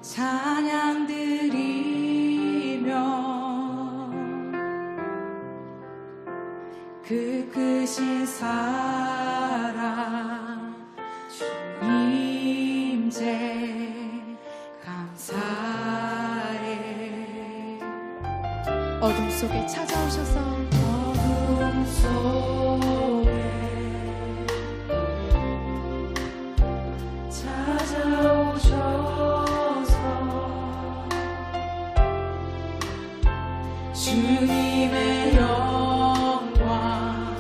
찬양 드리며 그 크신 사랑 주님제 감사해. 어둠 속에 찾아오셔서 어둠 속에 찾아오셔서 주님의 영광 공개하시네.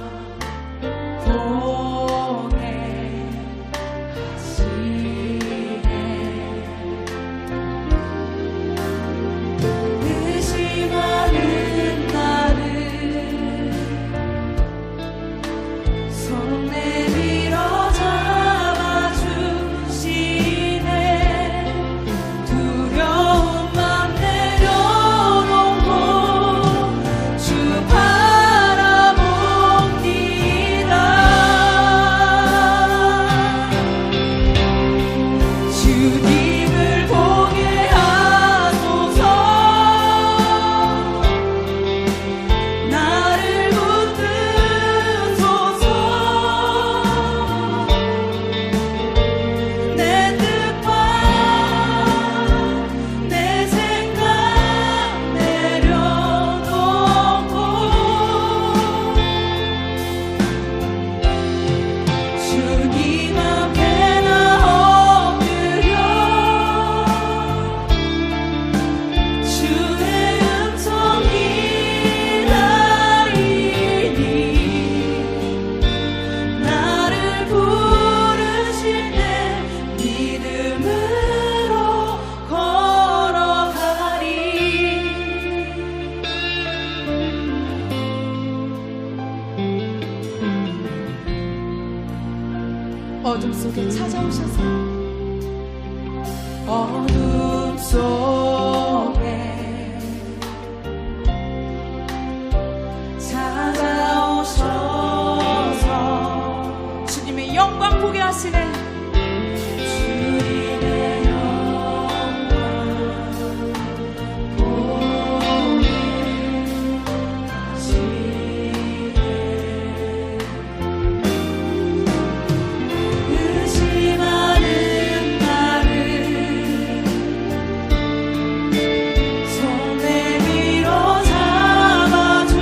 의심하는 나를 손 내밀어 잡아주시네. 두려움만 내려놓고 주 바라봅니다. 주님을 보게 하소서. 나를 붙드소서. 내 뜻과 내 생각 내려놓고 주님 앞에 나 엎드려 주의 음성 기다리니 나를 부르실 때 믿음으로 걸어가리. 어둠 속에 찾아오셔서 어둠 속에 찾아오셔서 주님의 영광 보게 하시네. 주님의 영광 공개하시네. 의심하는 나를 손 내밀어 잡아주시네.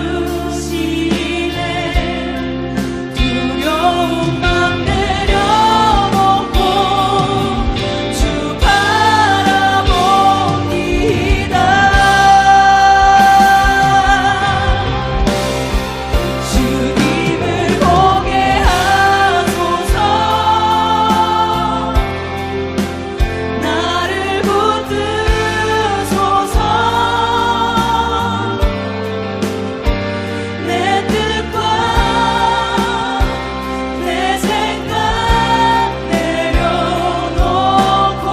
두려움만 내려놓고 주 바라봅니다. 주님을 보게 하소서. 나를 붙드소서. 내 뜻과 내 생각 내려놓고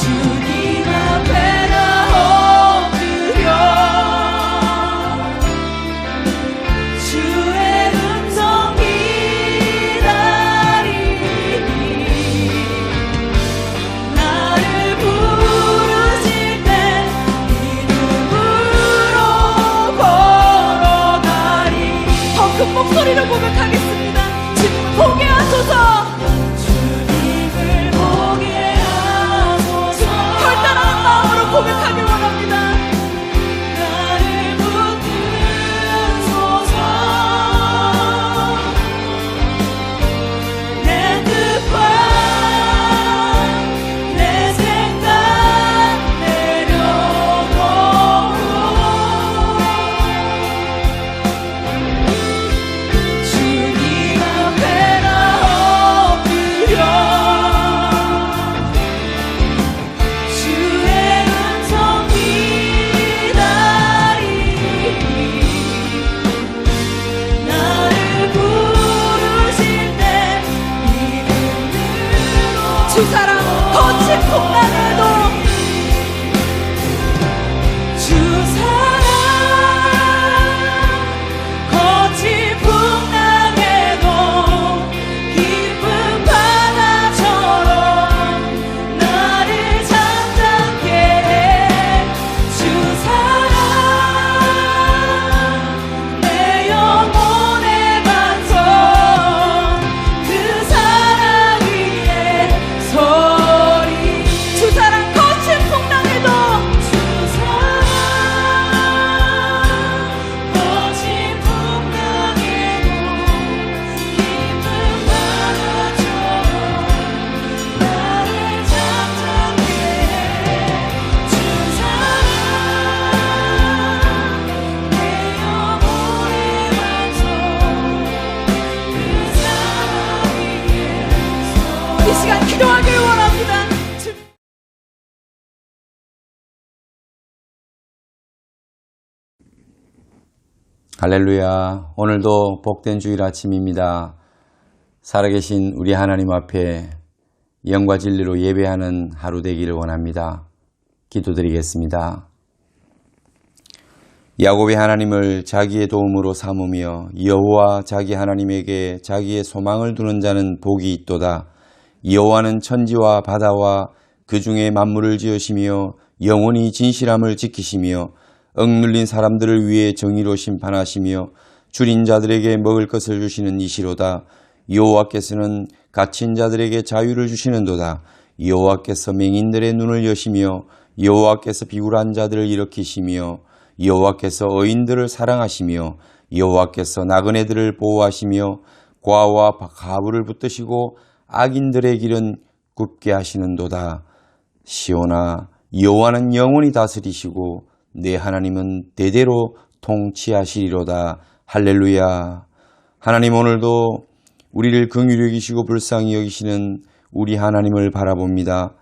주님 앞에 나 엎드려 주의 음성 기다리니 나를 부르실 때 믿음으로 걸어가리. 더 큰 목소리로 고백하겠습니다. 주님 보게 하소서. 주님을 보게 하소서. 결단하는 마음으로 고백하길 원합니다. 나를 붙드소서. 내 뜻과 내 생각 내려놓고 주님 앞에 나 엎드려 주의 음성 기다리니 나를 부르실 때 믿음으로 주 사랑 거친 풍랑에도 주 사랑 거친 풍랑에도 깊은 바다 할렐루야. 오늘도 복된 주일 아침입니다. 살아계신 우리 하나님 앞에 영과 진리로 예배하는 하루 되기를 원합니다. 기도드리겠습니다. 야곱의 하나님을 자기의 도움으로 삼으며 여호와 자기 하나님에게 자기의 소망을 두는 자는 복이 있도다. 여호와는 천지와 바다와 그 중에 만물을 지으시며 영원히 진실함을 지키시며 억눌린 사람들을 위해 정의로 심판하시며 줄인 자들에게 먹을 것을 주시는 이시로다. 여호와께서는 갇힌 자들에게 자유를 주시는도다. 여호와께서 맹인들의 눈을 여시며 여호와께서 비굴한 자들을 일으키시며 여호와께서 어인들을 사랑하시며 여호와께서 나그네들을 보호하시며 과와 가부를 붙드시고 악인들의 길은 굽게 하시는도다. 시온아, 여호와는 영원히 다스리시고 내 하나님은 대대로 통치하시리로다. 할렐루야. 하나님, 오늘도 우리를 긍휼히 여기시고 불쌍히 여기시는 우리 하나님을 바라봅니다.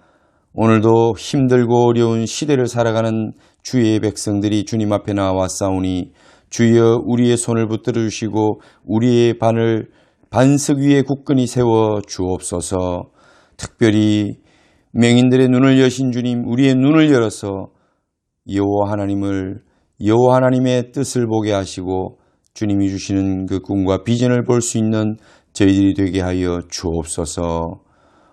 오늘도 힘들고 어려운 시대를 살아가는 주의 백성들이 주님 앞에 나와 싸우니 주여 우리의 손을 붙들어 주시고 우리의 반석 위에 굳건히 세워 주옵소서. 특별히 맹인들의 눈을 여신 주님, 우리의 눈을 열어서 여호와 하나님의 뜻을 보게 하시고 주님이 주시는 그 꿈과 비전을 볼 수 있는 저희들이 되게 하여 주옵소서.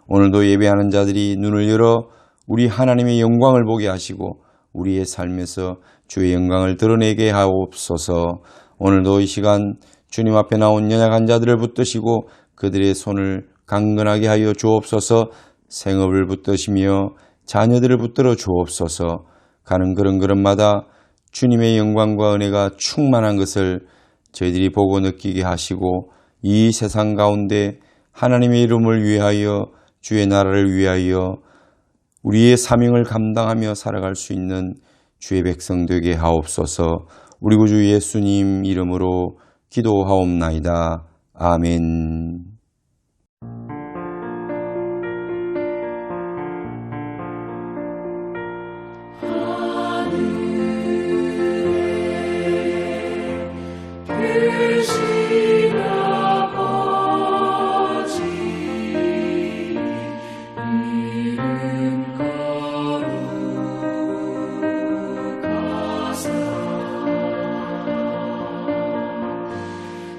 오늘도 예배하는 자들이 눈을 열어 우리 하나님의 영광을 보게 하시고 우리의 삶에서 주의 영광을 드러내게 하옵소서. 오늘도 이 시간 주님 앞에 나온 연약한 자들을 붙드시고 그들의 손을 강건하게 하여 주옵소서. 생업을 붙드시며 자녀들을 붙들어 주옵소서. 가는 걸음마다 주님의 영광과 은혜가 충만한 것을 저희들이 보고 느끼게 하시고 이 세상 가운데 하나님의 이름을 위하여 주의 나라를 위하여 우리의 사명을 감당하며 살아갈 수 있는 주의 백성 되게 하옵소서. 우리 구주 예수님 이름으로 기도하옵나이다. 아멘.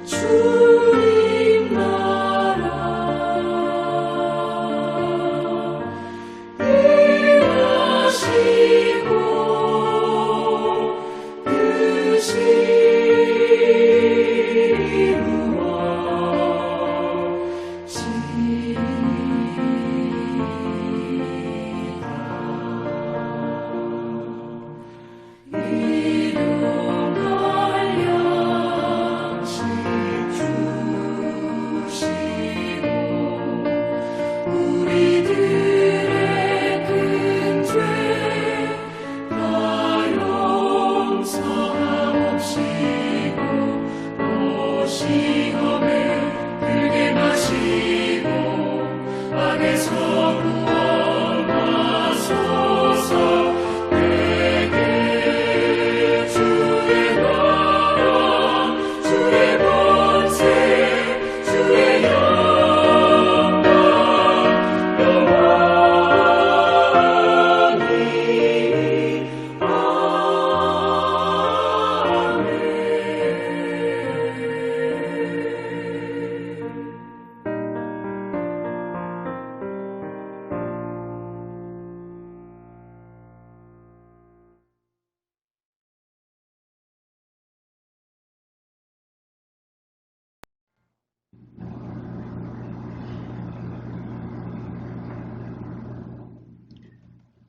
주님 나라 일하시고 뜻이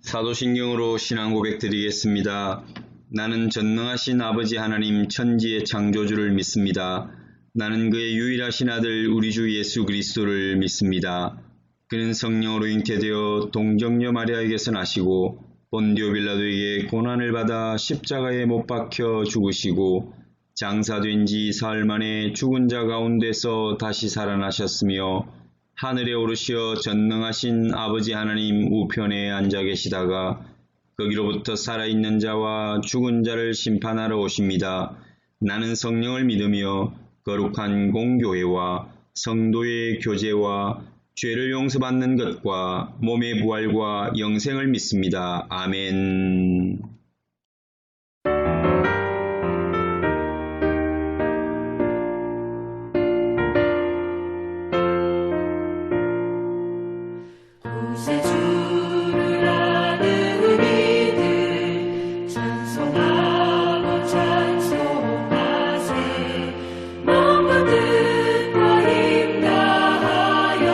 사도신경으로 신앙 고백 드리겠습니다. 나는 전능하신 아버지 하나님 천지의 창조주를 믿습니다. 나는 그의 유일하신 아들 우리 주 예수 그리스도를 믿습니다. 그는 성령으로 잉태되어 동정녀 마리아에게서 나시고 본디오 빌라도에게 고난을 받아 십자가에 못 박혀 죽으시고 장사된 지 사흘 만에 죽은 자 가운데서 다시 살아나셨으며 하늘에 오르시어 전능하신 아버지 하나님 우편에 앉아 계시다가 거기로부터 살아있는 자와 죽은 자를 심판하러 오십니다. 나는 성령을 믿으며 거룩한 공교회와 성도의 교제와 죄를 용서받는 것과 몸의 부활과 영생을 믿습니다. 아멘. 구세주를 아는 이들 찬송하고 찬송하세. 마음과 뜻과 힘 다하여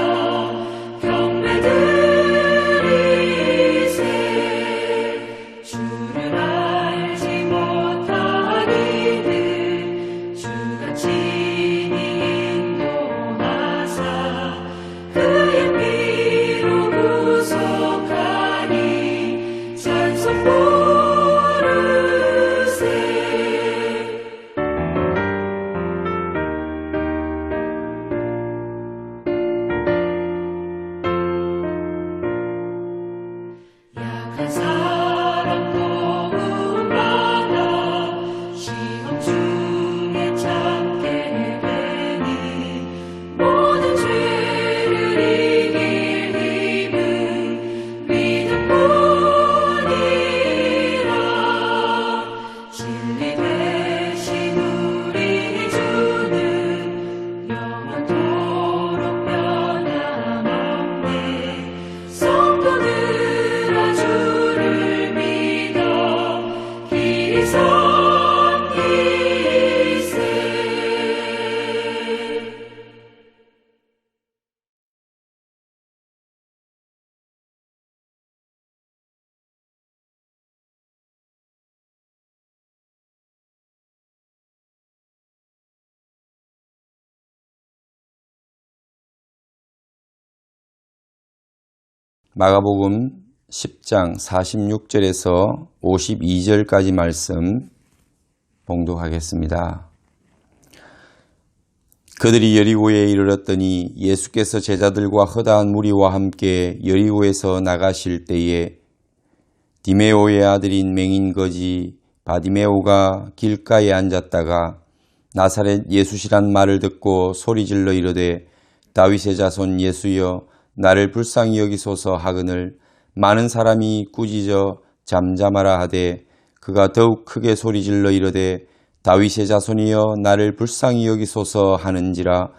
경배 드리세. 주를 알지 못한 이들 주가 친히 인도하사 그의 피로 구속하니 찬송 부르세. 약한 사람 도움받아 시험 중에 찾게 되니 모든 죄를 이길 힘은 믿음뿐이라. 진리 되신 우리 주는 영원토록 변함없네. 성도들아 주를 믿어 길이 섬기세. 마가복음 10장 46절에서 52절까지 말씀 봉독하겠습니다. 그들이 여리고에 이르렀더니 예수께서 제자들과 허다한 무리와 함께 여리고에서 나가실 때에 디메오의 아들인 맹인 거지 바디메오가 길가에 앉았다가 나사렛 예수시란 말을 듣고 소리질러 이르되 다윗의 자손 예수여 나를 불쌍히 여기소서 하거늘 많은 사람이 꾸짖어 잠잠하라 하되 그가 더욱 크게 소리질러 이르되 다윗의 자손이여 나를 불쌍히 여기소서 하는지라.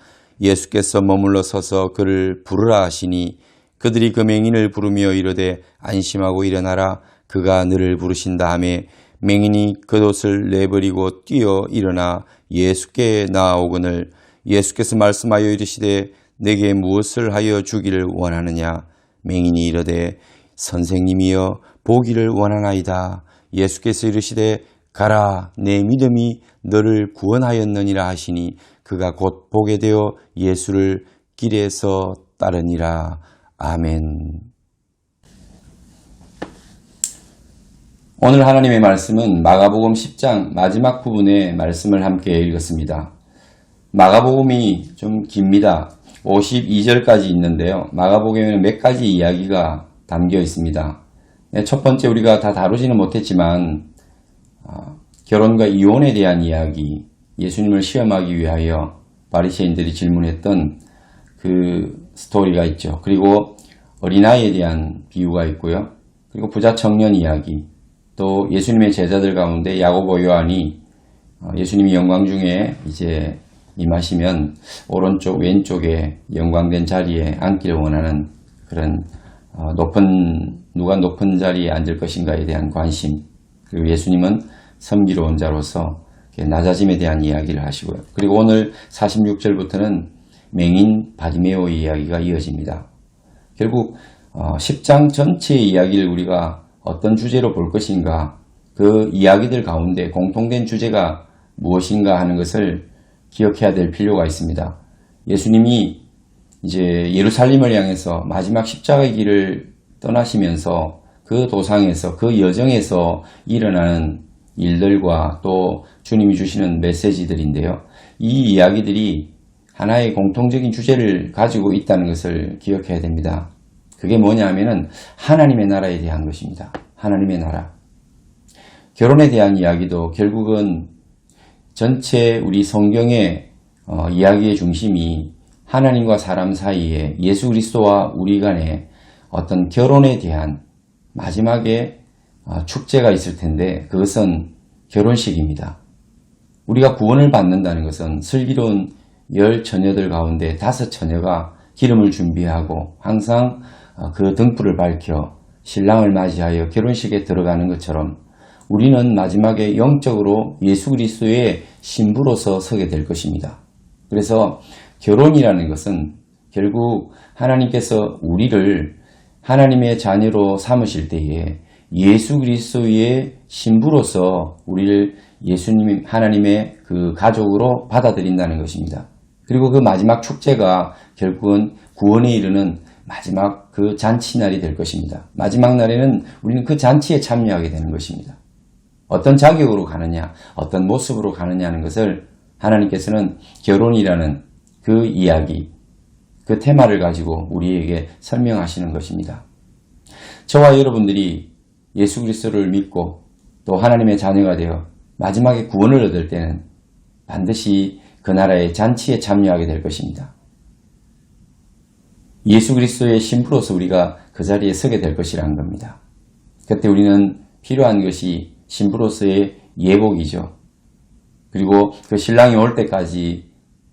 예수께서 머물러 서서 그를 부르라 하시니 그들이 그 맹인을 부르며 이르되 안심하고 일어나라 그가 너를 부르신다 하며 맹인이 겉옷을 내버리고 뛰어 일어나 예수께 나아오거늘 예수께서 말씀하여 이르시되 내게 무엇을 하여 주기를 원하느냐. 맹인이 이르되 선생님이여 보기를 원하나이다. 예수께서 이르시되 가라 내 믿음이 너를 구원하였느니라 하시니 그가 곧 보게 되어 예수를 길에서 따르니라. 아멘. 오늘 하나님의 말씀은 마가복음 10장 마지막 부분의 말씀을 함께 읽었습니다. 마가복음이 좀 깁니다. 52절까지 있는데요. 마가복음에는 몇 가지 이야기가 담겨 있습니다. 첫 번째 우리가 다 다루지는 못했지만 결혼과 이혼에 대한 이야기, 예수님을 시험하기 위하여 바리새인들이 질문했던 그 스토리가 있죠. 그리고 어린아이에 대한 비유가 있고요. 그리고 부자 청년 이야기, 또 예수님의 제자들 가운데 야고보 요한이 예수님이 영광 중에 이제 임하시면 오른쪽 왼쪽에 영광된 자리에 앉기를 원하는 그런 누가 높은 자리에 앉을 것인가에 대한 관심, 그리고 예수님은 섬기러 온 자로서 낮아짐에 대한 이야기를 하시고요. 그리고 오늘 46절부터는 맹인 바디메오의 이야기가 이어집니다. 결국 10장 전체의 이야기를 우리가 어떤 주제로 볼 것인가, 그 이야기들 가운데 공통된 주제가 무엇인가 하는 것을 기억해야 될 필요가 있습니다. 예수님이 이제 예루살렘을 향해서 마지막 십자가의 길을 떠나시면서 그 도상에서, 그 여정에서 일어나는 일들과 또 주님이 주시는 메시지들인데요. 이 이야기들이 하나의 공통적인 주제를 가지고 있다는 것을 기억해야 됩니다. 그게 뭐냐 하면은 하나님의 나라에 대한 것입니다. 하나님의 나라. 결혼에 대한 이야기도 결국은 전체 우리 성경의 이야기의 중심이 하나님과 사람 사이에 예수 그리스도와 우리 간의 어떤 결혼에 대한 마지막에 축제가 있을 텐데 그것은 결혼식입니다. 우리가 구원을 받는다는 것은 슬기로운 10 처녀들 가운데 5 처녀가 기름을 준비하고 항상 그 등불을 밝혀 신랑을 맞이하여 결혼식에 들어가는 것처럼 우리는 마지막에 영적으로 예수 그리스도의 신부로서 서게 될 것입니다. 그래서 결혼이라는 것은 결국 하나님께서 우리를 하나님의 자녀로 삼으실 때에 예수 그리스도의 신부로서 우리를 예수님 하나님의 그 가족으로 받아들인다는 것입니다. 그리고 그 마지막 축제가 결국은 구원에 이르는 마지막 그 잔치날이 될 것입니다. 마지막 날에는 우리는 그 잔치에 참여하게 되는 것입니다. 어떤 자격으로 가느냐, 어떤 모습으로 가느냐는 것을 하나님께서는 결혼이라는 그 이야기, 그 테마를 가지고 우리에게 설명하시는 것입니다. 저와 여러분들이 예수 그리스도를 믿고 또 하나님의 자녀가 되어 마지막에 구원을 얻을 때는 반드시 그 나라의 잔치에 참여하게 될 것입니다. 예수 그리스도의 신부로서 우리가 그 자리에 서게 될 것이라는 겁니다. 그때 우리는 필요한 것이 신부로서의 예복이죠. 그리고 그 신랑이 올 때까지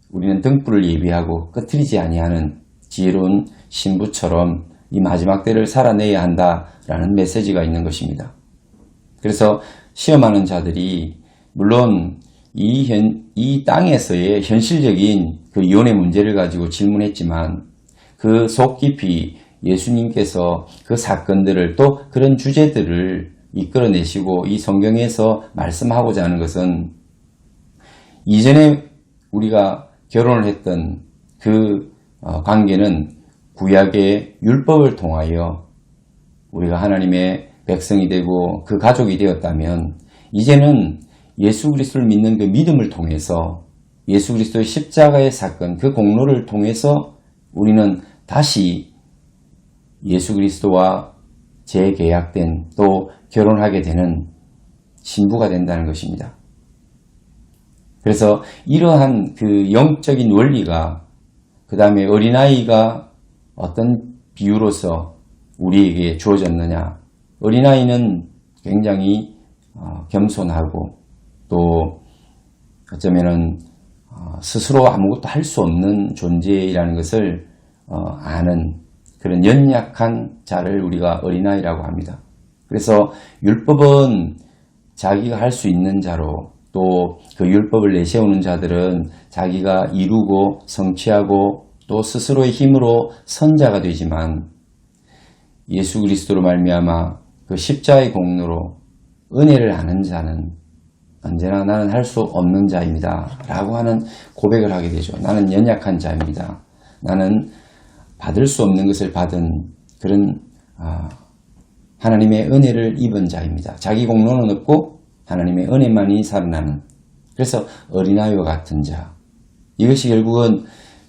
우리는 등불을 예비하고 끄트리지 아니하는 지혜로운 신부처럼 이 마지막 때를 살아내야 한다라는 메시지가 있는 것입니다. 그래서 시험하는 자들이 물론 이 땅에서의 현실적인 그 이혼의 문제를 가지고 질문했지만 그 속 깊이 예수님께서 그 사건들을 또 그런 주제들을 이끌어내시고 이 성경에서 말씀하고자 하는 것은 이전에 우리가 결혼을 했던 그 관계는 구약의 율법을 통하여 우리가 하나님의 백성이 되고 그 가족이 되었다면 이제는 예수 그리스도를 믿는 그 믿음을 통해서 예수 그리스도의 십자가의 사건 그 공로를 통해서 우리는 다시 예수 그리스도와 재계약된 또 결혼하게 되는 신부가 된다는 것입니다. 그래서 이러한 그 영적인 원리가 그 다음에 어린아이가 어떤 비유로서 우리에게 주어졌느냐. 어린아이는 굉장히 겸손하고 또 어쩌면은 스스로 아무것도 할 수 없는 존재라는 것을 아는 그런 연약한 자를 우리가 어린아이라고 합니다. 그래서 율법은 자기가 할 수 있는 자로 또 그 율법을 내세우는 자들은 자기가 이루고 성취하고 또 스스로의 힘으로 선자가 되지만 예수 그리스도로 말미암아 그 십자가의 공로로 은혜를 아는 자는 언제나 나는 할 수 없는 자입니다 라고 하는 고백을 하게 되죠. 나는 연약한 자입니다. 나는 받을 수 없는 것을 받은 그런 하나님의 은혜를 입은 자입니다. 자기 공로는 없고 하나님의 은혜만이 살아나는 그래서 어린아이와 같은 자. 이것이 결국은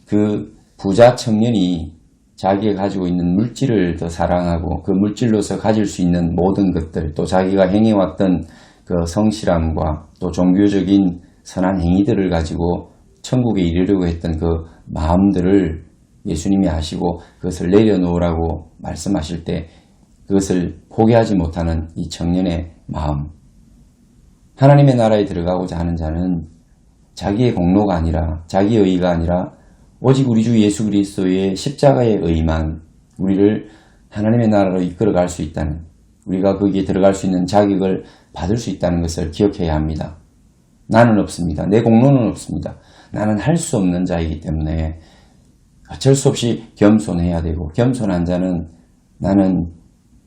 그 부자 청년이 자기가 가지고 있는 물질을 더 사랑하고 그 물질로서 가질 수 있는 모든 것들 또 자기가 행해왔던 그 성실함과 또 종교적인 선한 행위들을 가지고 천국에 이르려고 했던 그 마음들을 예수님이 아시고 그것을 내려놓으라고 말씀하실 때 그것을 포기하지 못하는 이 청년의 마음. 하나님의 나라에 들어가고자 하는 자는 자기의 공로가 아니라 자기의 의가 아니라 오직 우리 주 예수 그리스도의 십자가의 의만 우리를 하나님의 나라로 이끌어갈 수 있다는 우리가 거기에 들어갈 수 있는 자격을 받을 수 있다는 것을 기억해야 합니다. 나는 없습니다. 내 공로는 없습니다. 나는 할 수 없는 자이기 때문에 어쩔 수 없이 겸손해야 되고 겸손한 자는 나는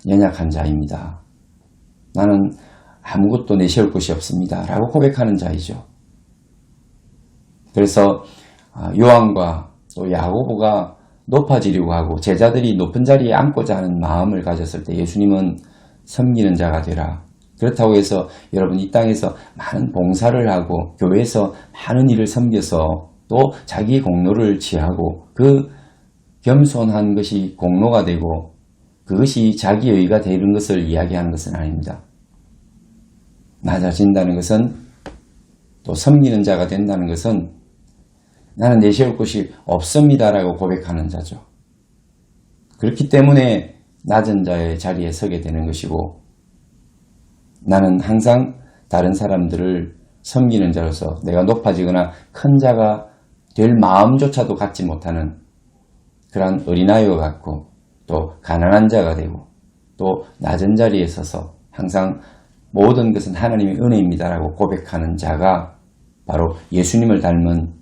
연약한 자입니다. 나는 아무것도 내세울 것이 없습니다. 라고 고백하는 자이죠. 그래서 요한과 또 야고보가 높아지려고 하고 제자들이 높은 자리에 앉고자 하는 마음을 가졌을 때 예수님은 섬기는 자가 되라. 그렇다고 해서 여러분 이 땅에서 많은 봉사를 하고 교회에서 많은 일을 섬겨서 또 자기 공로를 취하고 그 겸손한 것이 공로가 되고 그것이 자기 의가 되는 것을 이야기하는 것은 아닙니다. 낮아진다는 것은 또 섬기는 자가 된다는 것은 나는 내세울 곳이 없습니다라고 고백하는 자죠. 그렇기 때문에 낮은 자의 자리에 서게 되는 것이고 나는 항상 다른 사람들을 섬기는 자로서 내가 높아지거나 큰 자가 될 마음조차도 갖지 못하는 그러한 어린아이와 같고 또 가난한 자가 되고 또 낮은 자리에 서서 항상 모든 것은 하나님의 은혜입니다라고 고백하는 자가 바로 예수님을 닮은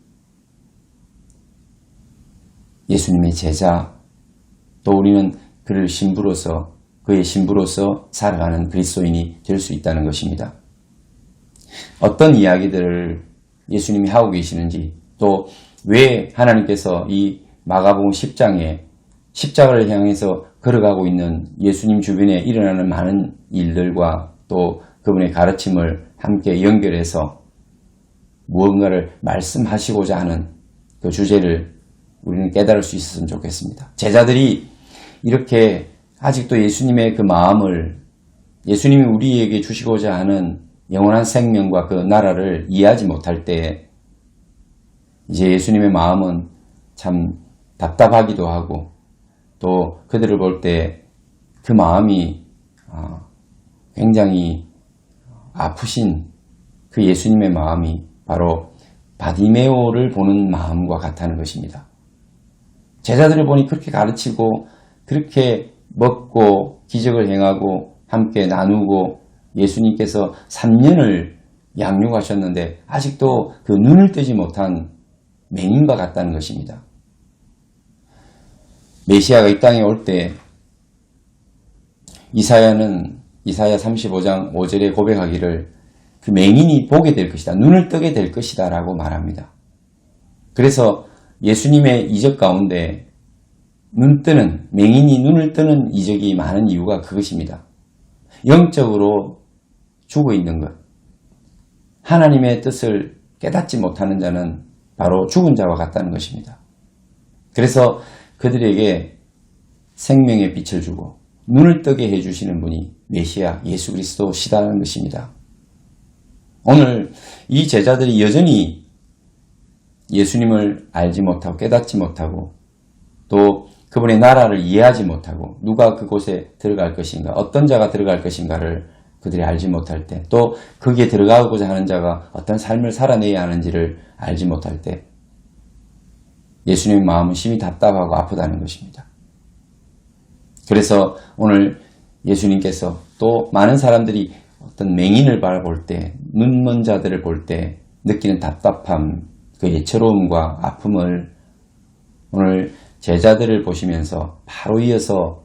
예수님의 제자, 또 우리는 그를 신부로서 그의 신부로서 살아가는 그리스도인이 될 수 있다는 것입니다. 어떤 이야기들을 예수님이 하고 계시는지 또 왜 하나님께서 이 마가복음 10장에 십자가를 향해서 걸어가고 있는 예수님 주변에 일어나는 많은 일들과 또 그분의 가르침을 함께 연결해서 무언가를 말씀하시고자 하는 그 주제를 우리는 깨달을 수 있었으면 좋겠습니다. 제자들이 이렇게 아직도 예수님의 그 마음을 예수님이 우리에게 주시고자 하는 영원한 생명과 그 나라를 이해하지 못할 때 이제 예수님의 마음은 참 답답하기도 하고 또 그들을 볼 때 그 마음이 굉장히 아프신 그 예수님의 마음이 바로 바디메오를 보는 마음과 같다는 것입니다. 제자들을 보니 그렇게 가르치고 그렇게 먹고 기적을 행하고 함께 나누고 예수님께서 3년을 양육하셨는데 아직도 그 눈을 뜨지 못한 맹인과 같다는 것입니다. 메시아가 이 땅에 올 때 이사야 35장 5절에 고백하기를 그 맹인이 보게 될 것이다. 눈을 뜨게 될 것이다 라고 말합니다. 그래서 예수님의 이적 가운데 맹인이 눈을 뜨는 이적이 많은 이유가 그것입니다. 영적으로 죽어 있는 것. 하나님의 뜻을 깨닫지 못하는 자는 바로 죽은 자와 같다는 것입니다. 그래서 그들에게 생명의 빛을 주고 눈을 뜨게 해주시는 분이 메시아 예수 그리스도시다는 것입니다. 오늘 이 제자들이 여전히 예수님을 알지 못하고 깨닫지 못하고 또 그분의 나라를 이해하지 못하고 누가 그곳에 들어갈 것인가 어떤 자가 들어갈 것인가를 그들이 알지 못할 때 또 거기에 들어가고자 하는 자가 어떤 삶을 살아내야 하는지를 알지 못할 때 예수님의 마음은 심히 답답하고 아프다는 것입니다. 그래서 오늘 예수님께서 또 많은 사람들이 어떤 맹인을 바라볼 때, 눈먼 자들을 볼 때 느끼는 답답함, 그 애처로움과 아픔을 오늘 제자들을 보시면서 바로 이어서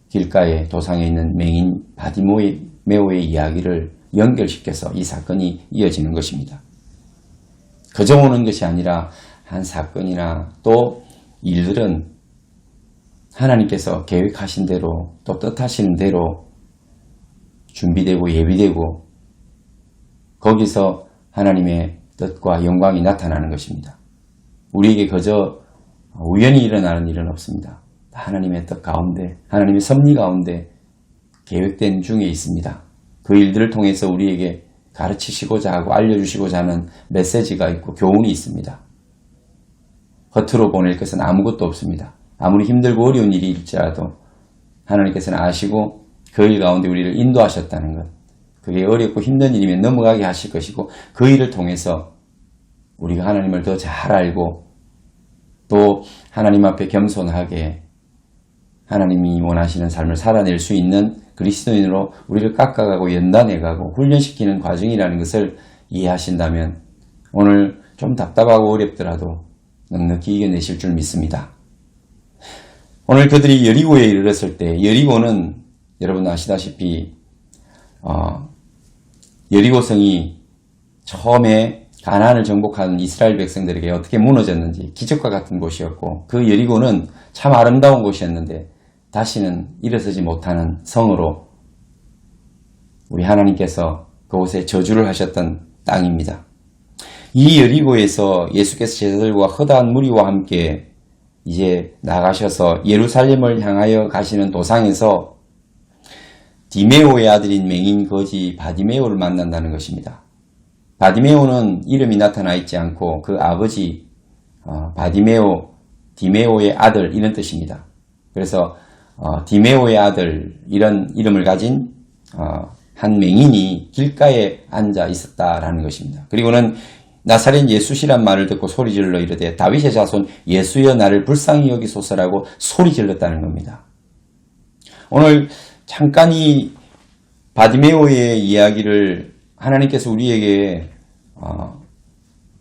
길가에 도상에 있는 맹인 바디메오의 이야기를 연결시켜서 이 사건이 이어지는 것입니다. 그저 오는 것이 아니라 한 사건이나 또 일들은 하나님께서 계획하신 대로 또 뜻하시는 대로 준비되고 예비되고 거기서 하나님의 뜻과 영광이 나타나는 것입니다. 우리에게 그저 우연히 일어나는 일은 없습니다. 하나님의 뜻 가운데 하나님의 섭리 가운데 계획된 중에 있습니다. 그 일들을 통해서 우리에게 가르치시고자 하고 알려주시고자 하는 메시지가 있고 교훈이 있습니다. 겉으로 보낼 것은 아무것도 없습니다. 아무리 힘들고 어려운 일이 일지라도 하나님께서는 아시고 그 일 가운데 우리를 인도하셨다는 것. 그게 어렵고 힘든 일이면 넘어가게 하실 것이고 그 일을 통해서 우리가 하나님을 더 잘 알고 또 하나님 앞에 겸손하게 하나님이 원하시는 삶을 살아낼 수 있는 그리스도인으로 우리를 깎아가고 연단해가고 훈련시키는 과정이라는 것을 이해하신다면 오늘 좀 답답하고 어렵더라도 넉넉히 이겨내실 줄 믿습니다. 오늘 그들이 여리고에 이르렀을 때 여리고는 여러분 아시다시피 여리고성이 처음에 가나안을 정복한 이스라엘 백성들에게 어떻게 무너졌는지 기적과 같은 곳이었고 그 여리고는 참 아름다운 곳이었는데 다시는 일어서지 못하는 성으로 우리 하나님께서 그곳에 저주를 하셨던 땅입니다. 이 여리고에서 예수께서 제자들과 허다한 무리와 함께 이제 나가셔서 예루살렘을 향하여 가시는 도상에서 디메오의 아들인 맹인 거지 바디메오를 만난다는 것입니다. 바디메오는 이름이 나타나 있지 않고 그 아버지 바디메오, 디메오의 아들 이런 뜻입니다. 그래서 디메오의 아들 이런 이름을 가진 한 맹인이 길가에 앉아 있었다라는 것입니다. 그리고는 나사렛 예수시란 말을 듣고 소리질러 이르되 다윗의 자손 예수여 나를 불쌍히 여기소서라고 소리질렀다는 겁니다. 오늘 잠깐 이 바디메오의 이야기를 하나님께서 우리에게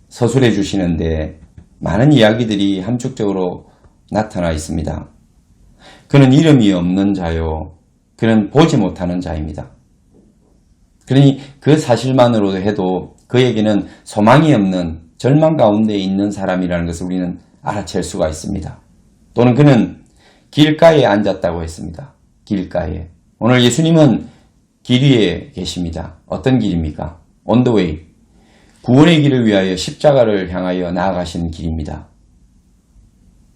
서술해 주시는데 많은 이야기들이 함축적으로 나타나 있습니다. 그는 이름이 없는 자요. 그는 보지 못하는 자입니다. 그러니 그 사실만으로도 해도 그에게는 소망이 없는 절망 가운데 있는 사람이라는 것을 우리는 알아챌 수가 있습니다. 또는 그는 길가에 앉았다고 했습니다. 길가에. 오늘 예수님은 길 위에 계십니다. 어떤 길입니까? On the way. 구원의 길을 위하여 십자가를 향하여 나아가시는 길입니다.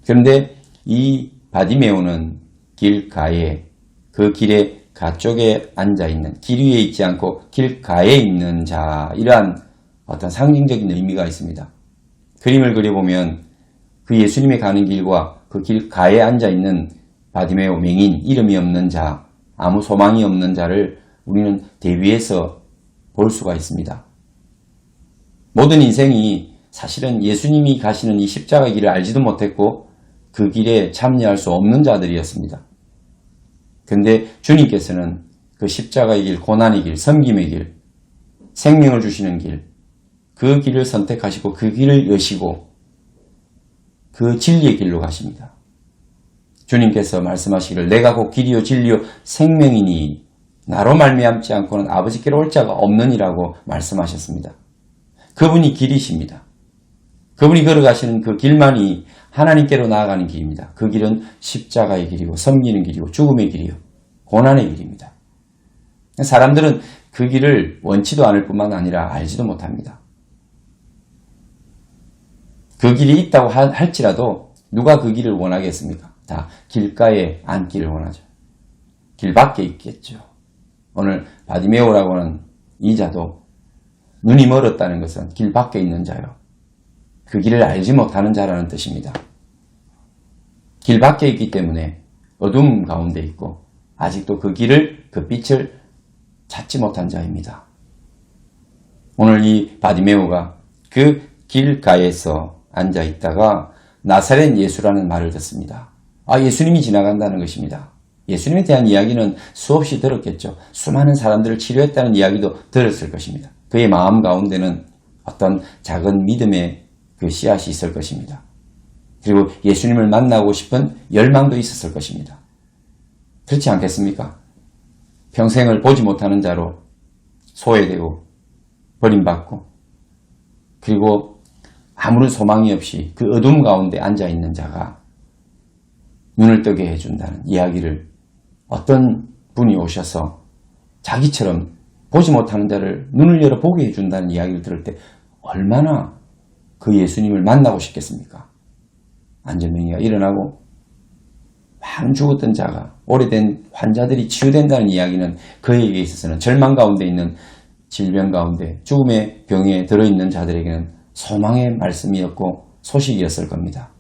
그런데 이 바디메오는 길가에 그 길의 가쪽에 앉아있는 길 위에 있지 않고 길가에 있는 자 이러한 어떤 상징적인 의미가 있습니다. 그림을 그려보면 그 예수님이 가는 길과 그 길가에 앉아있는 바디메오 맹인 이름이 없는 자 아무 소망이 없는 자를 우리는 대비해서 볼 수가 있습니다. 모든 인생이 사실은 예수님이 가시는 이 십자가 길을 알지도 못했고 그 길에 참여할 수 없는 자들이었습니다. 그런데 주님께서는 그 십자가의 길, 고난의 길, 섬김의 길, 생명을 주시는 길, 그 길을 선택하시고 그 길을 여시고 그 진리의 길로 가십니다. 주님께서 말씀하시기를 내가 곧 길이요 진리요 생명이니 나로 말미암지 않고는 아버지께로 올 자가 없느니라고 말씀하셨습니다. 그분이 길이십니다. 그분이 걸어가시는 그 길만이 하나님께로 나아가는 길입니다. 그 길은 십자가의 길이고 섬기는 길이고 죽음의 길이요 고난의 길입니다. 사람들은 그 길을 원치도 않을 뿐만 아니라 알지도 못합니다. 그 길이 있다고 할지라도 누가 그 길을 원하겠습니까? 다 길가에 앉기를 원하죠. 길 밖에 있겠죠. 오늘 바디메오라고 하는 이 자도 눈이 멀었다는 것은 길 밖에 있는 자요. 그 길을 알지 못하는 자라는 뜻입니다. 길 밖에 있기 때문에 어둠 가운데 있고 아직도 그 길을, 그 빛을 찾지 못한 자입니다. 오늘 이 바디메오가 그 길가에서 앉아 있다가 나사렛 예수라는 말을 듣습니다. 예수님이 지나간다는 것입니다. 예수님에 대한 이야기는 수없이 들었겠죠. 수많은 사람들을 치료했다는 이야기도 들었을 것입니다. 그의 마음 가운데는 어떤 작은 믿음의 그 씨앗이 있을 것입니다. 그리고 예수님을 만나고 싶은 열망도 있었을 것입니다. 그렇지 않겠습니까? 평생을 보지 못하는 자로 소외되고 버림받고 그리고 아무런 소망이 없이 그 어둠 가운데 앉아있는 자가 눈을 뜨게 해준다는 이야기를 어떤 분이 오셔서 자기처럼 보지 못하는 자를 눈을 열어 보게 해준다는 이야기를 들을 때 얼마나 그 예수님을 만나고 싶겠습니까? 안전병이가 일어나고 많은 죽었던 자가 오래된 환자들이 치유된다는 이야기는 그에게 있어서는 절망 가운데 있는 질병 가운데 죽음의 병에 들어있는 자들에게는 소망의 말씀이었고 소식이었을 겁니다.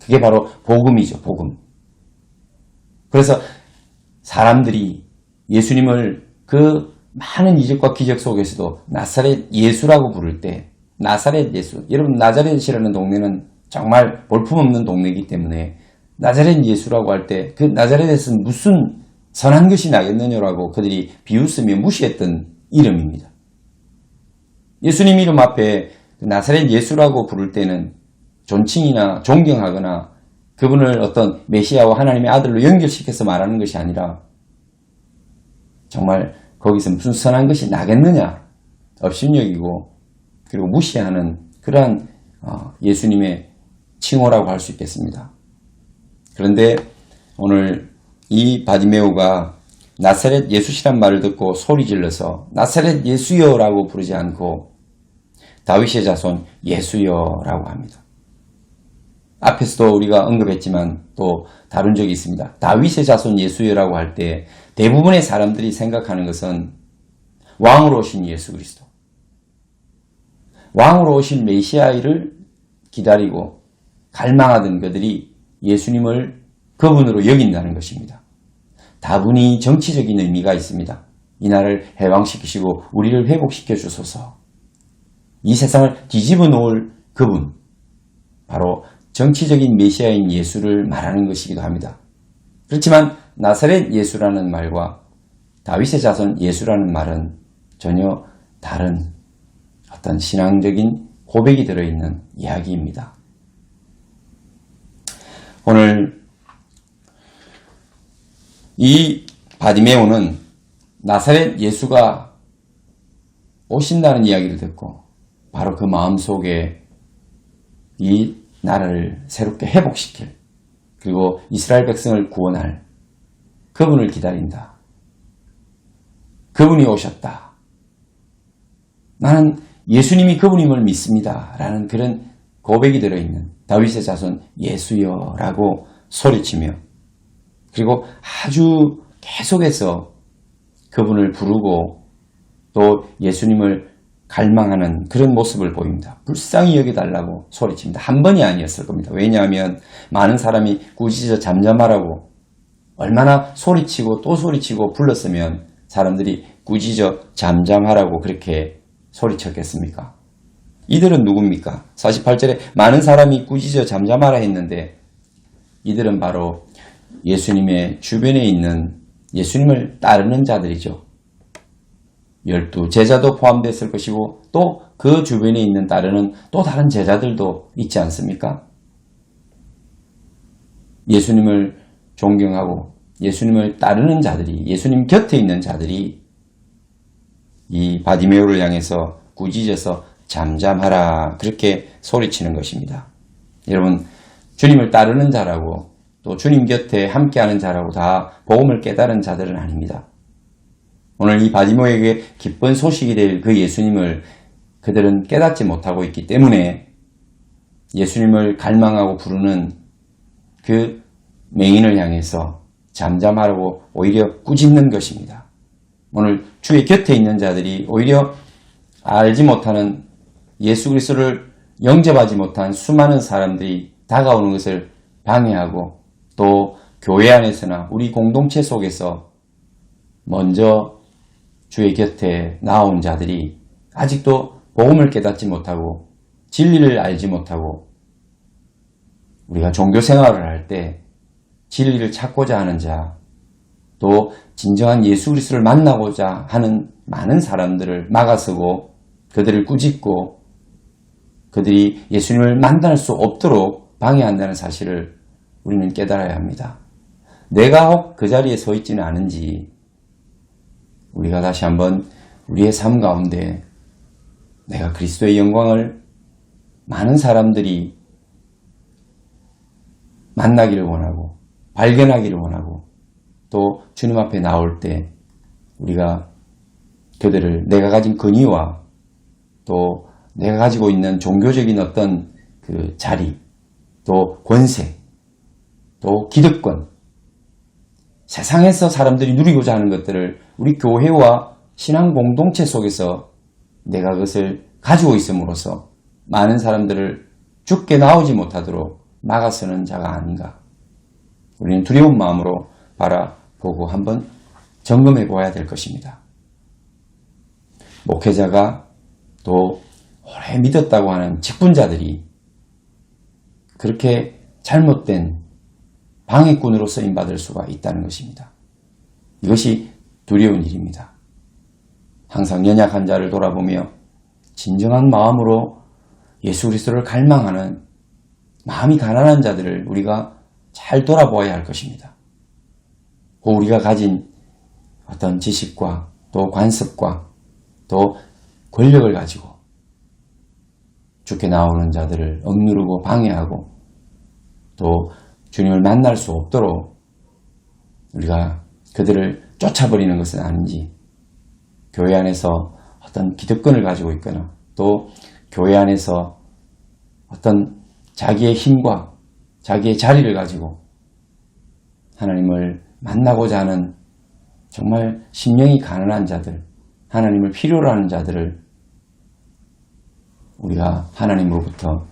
그게 바로 복음이죠. 복음. 그래서 사람들이 예수님을 그 많은 이적과 기적 속에서도 나사렛 예수라고 부를 때 나사렛 예수, 여러분 나자렛이라는 동네는 정말 볼품없는 동네이기 때문에 나자렛 예수라고 할 때 그 나자렛에서는 무슨 선한 것이 나겠느냐라고 그들이 비웃으며 무시했던 이름입니다. 예수님 이름 앞에 나사렛 예수라고 부를 때는 존칭이나 존경하거나 그분을 어떤 메시아와 하나님의 아들로 연결시켜서 말하는 것이 아니라 정말 거기서 무슨 선한 것이 나겠느냐 업신여기고 그리고 무시하는 그러한 예수님의 칭호라고 할 수 있겠습니다. 그런데 오늘 이 바디메오가 나사렛 예수시란 말을 듣고 소리질러서 나사렛 예수여라고 부르지 않고 다윗의 자손 예수여라고 합니다. 앞에서도 우리가 언급했지만 또 다룬 적이 있습니다. 다윗의 자손 예수여라고 할 때 대부분의 사람들이 생각하는 것은 왕으로 오신 예수 그리스도. 왕으로 오신 메시아를 기다리고 갈망하던 그들이 예수님을 그분으로 여긴다는 것입니다. 다분히 정치적인 의미가 있습니다. 이 나라를 해방시키시고 우리를 회복시켜 주소서. 이 세상을 뒤집어 놓을 그분, 바로 정치적인 메시아인 예수를 말하는 것이기도 합니다. 그렇지만 나사렛 예수라는 말과 다윗의 자손 예수라는 말은 전혀 다른 어떤 신앙적인 고백이 들어있는 이야기입니다. 오늘 이 바디메오는 나사렛 예수가 오신다는 이야기를 듣고 바로 그 마음속에 이 나라를 새롭게 회복시킬, 그리고 이스라엘 백성을 구원할 그분을 기다린다. 그분이 오셨다. 나는 예수님이 그분임을 믿습니다. 라는 그런 고백이 들어있는 다윗의 자손 예수여 라고 소리치며, 그리고 아주 계속해서 그분을 부르고 또 예수님을 갈망하는 그런 모습을 보입니다. 불쌍히 여겨달라고 소리칩니다. 한 번이 아니었을 겁니다. 왜냐하면 많은 사람이 꾸짖어 잠잠하라고 얼마나 소리치고 또 소리치고 불렀으면 사람들이 꾸짖어 잠잠하라고 그렇게 소리쳤겠습니까? 이들은 누굽니까? 48절에 많은 사람이 꾸짖어 잠잠하라 했는데 이들은 바로 예수님의 주변에 있는 예수님을 따르는 자들이죠. 12 제자도 포함됐을 것이고 또 그 주변에 있는 따르는 또 다른 제자들도 있지 않습니까? 예수님을 존경하고 예수님을 따르는 자들이, 예수님 곁에 있는 자들이 이 바디메오를 향해서 꾸짖어서 잠잠하라 그렇게 소리치는 것입니다. 여러분, 주님을 따르는 자라고 또 주님 곁에 함께하는 자라고 다 복음을 깨달은 자들은 아닙니다. 오늘 이 바디메오에게 기쁜 소식이 될 그 예수님을 그들은 깨닫지 못하고 있기 때문에 예수님을 갈망하고 부르는 그 맹인을 향해서 잠잠하라고 오히려 꾸짖는 것입니다. 오늘 주의 곁에 있는 자들이 오히려 알지 못하는 예수 그리스도를 영접하지 못한 수많은 사람들이 다가오는 것을 방해하고 또 교회 안에서나 우리 공동체 속에서 먼저 주의 곁에 나온 자들이 아직도 복음을 깨닫지 못하고 진리를 알지 못하고 우리가 종교 생활을 할 때 진리를 찾고자 하는 자, 또 진정한 예수 그리스도를 만나고자 하는 많은 사람들을 막아서고 그들을 꾸짖고 그들이 예수님을 만날 수 없도록 방해한다는 사실을 우리는 깨달아야 합니다. 내가 혹 그 자리에 서 있지는 않은지 우리가 다시 한번 우리의 삶 가운데 내가 그리스도의 영광을 많은 사람들이 만나기를 원하고 발견하기를 원하고 또 주님 앞에 나올 때 우리가 그들을 내가 가진 권위와 또 내가 가지고 있는 종교적인 어떤 그 자리, 또 권세, 또 기득권, 세상에서 사람들이 누리고자 하는 것들을 우리 교회와 신앙 공동체 속에서 내가 그것을 가지고 있음으로써 많은 사람들을 죽게 나오지 못하도록 막아서는 자가 아닌가. 우리는 두려운 마음으로 바라보고 한번 점검해 보아야 될 것입니다. 목회자가 또 오래 믿었다고 하는 직분자들이 그렇게 잘못된 방해꾼으로 쓰임받을 수가 있다는 것입니다. 이것이 두려운 일입니다. 항상 연약한 자를 돌아보며 진정한 마음으로 예수 그리스도를 갈망하는 마음이 가난한 자들을 우리가 잘 돌아보아야 할 것입니다. 우리가 가진 어떤 지식과 또 관습과 또 권력을 가지고 주께 나오는 자들을 억누르고 방해하고 또 주님을 만날 수 없도록 우리가 그들을 쫓아버리는 것은 아닌지, 교회 안에서 어떤 기득권을 가지고 있거나 또 교회 안에서 어떤 자기의 힘과 자기의 자리를 가지고 하나님을 만나고자 하는 정말 심령이 가난한 자들, 하나님을 필요로 하는 자들을 우리가 하나님으로부터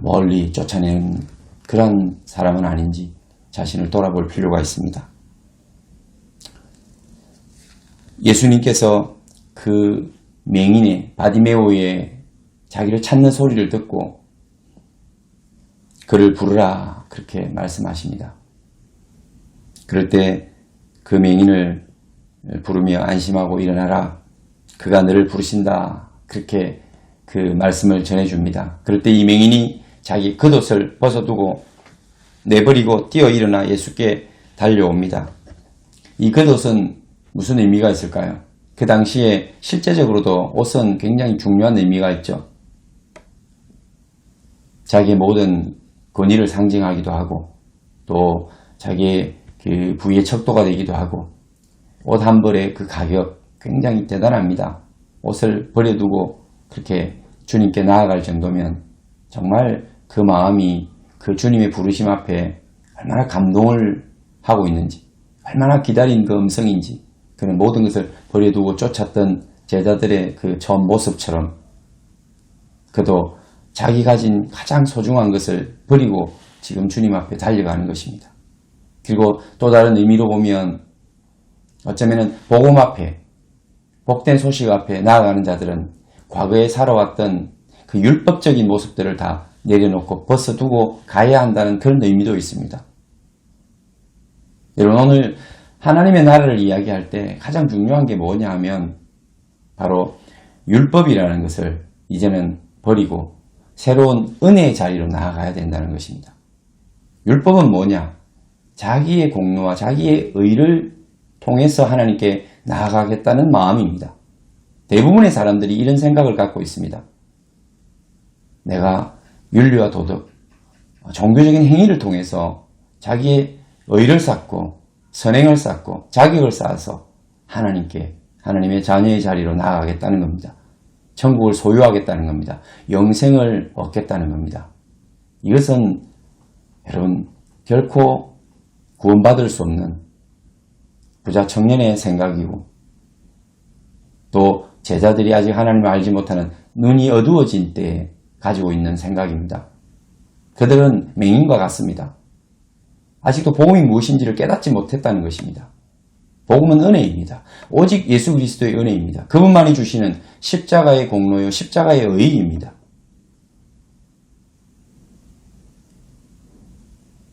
멀리 쫓아내는 그런 사람은 아닌지 자신을 돌아볼 필요가 있습니다. 예수님께서 그 맹인의 바디메오의 자기를 찾는 소리를 듣고 그를 부르라 그렇게 말씀하십니다. 그럴 때 그 맹인을 부르며 안심하고 일어나라. 그가 너를 부르신다. 그렇게 그 말씀을 전해줍니다. 그럴 때 이 맹인이 자기 겉옷을 벗어두고 내버리고 뛰어 일어나 예수께 달려옵니다. 이 겉옷은 무슨 의미가 있을까요? 그 당시에 실제적으로도 옷은 굉장히 중요한 의미가 있죠. 자기의 모든 권위를 상징하기도 하고 또 자기의 그 부의 척도가 되기도 하고 옷 한 벌의 그 가격 굉장히 대단합니다. 옷을 버려두고 그렇게 주님께 나아갈 정도면 정말 그 마음이 그 주님의 부르심 앞에 얼마나 감동을 하고 있는지 얼마나 기다린 그 음성인지 그는 모든 것을 버려두고 쫓았던 제자들의 그 처음 모습처럼 그도 자기 가진 가장 소중한 것을 버리고 지금 주님 앞에 달려가는 것입니다. 그리고 또 다른 의미로 보면 어쩌면 복음 앞에 복된 소식 앞에 나아가는 자들은 과거에 살아왔던 그 율법적인 모습들을 다 내려놓고 벗어두고 가야 한다는 그런 의미도 있습니다. 여러분 오늘 하나님의 나라를 이야기할 때 가장 중요한 게 뭐냐 하면 바로 율법이라는 것을 이제는 버리고 새로운 은혜의 자리로 나아가야 된다는 것입니다. 율법은 뭐냐? 자기의 공로와 자기의 의를 통해서 하나님께 나아가겠다는 마음입니다. 대부분의 사람들이 이런 생각을 갖고 있습니다. 내가 윤리와 도덕, 종교적인 행위를 통해서 자기의 의를 쌓고 선행을 쌓고 자격을 쌓아서 하나님께 하나님의 자녀의 자리로 나아가겠다는 겁니다. 천국을 소유하겠다는 겁니다. 영생을 얻겠다는 겁니다. 이것은 여러분 결코 구원받을 수 없는 부자 청년의 생각이고 또 제자들이 아직 하나님을 알지 못하는 눈이 어두워진 때에 가지고 있는 생각입니다. 그들은 맹인과 같습니다. 아직도 복음이 무엇인지를 깨닫지 못했다는 것입니다. 복음은 은혜입니다. 오직 예수 그리스도의 은혜입니다. 그분만이 주시는 십자가의 공로요 십자가의 의의입니다.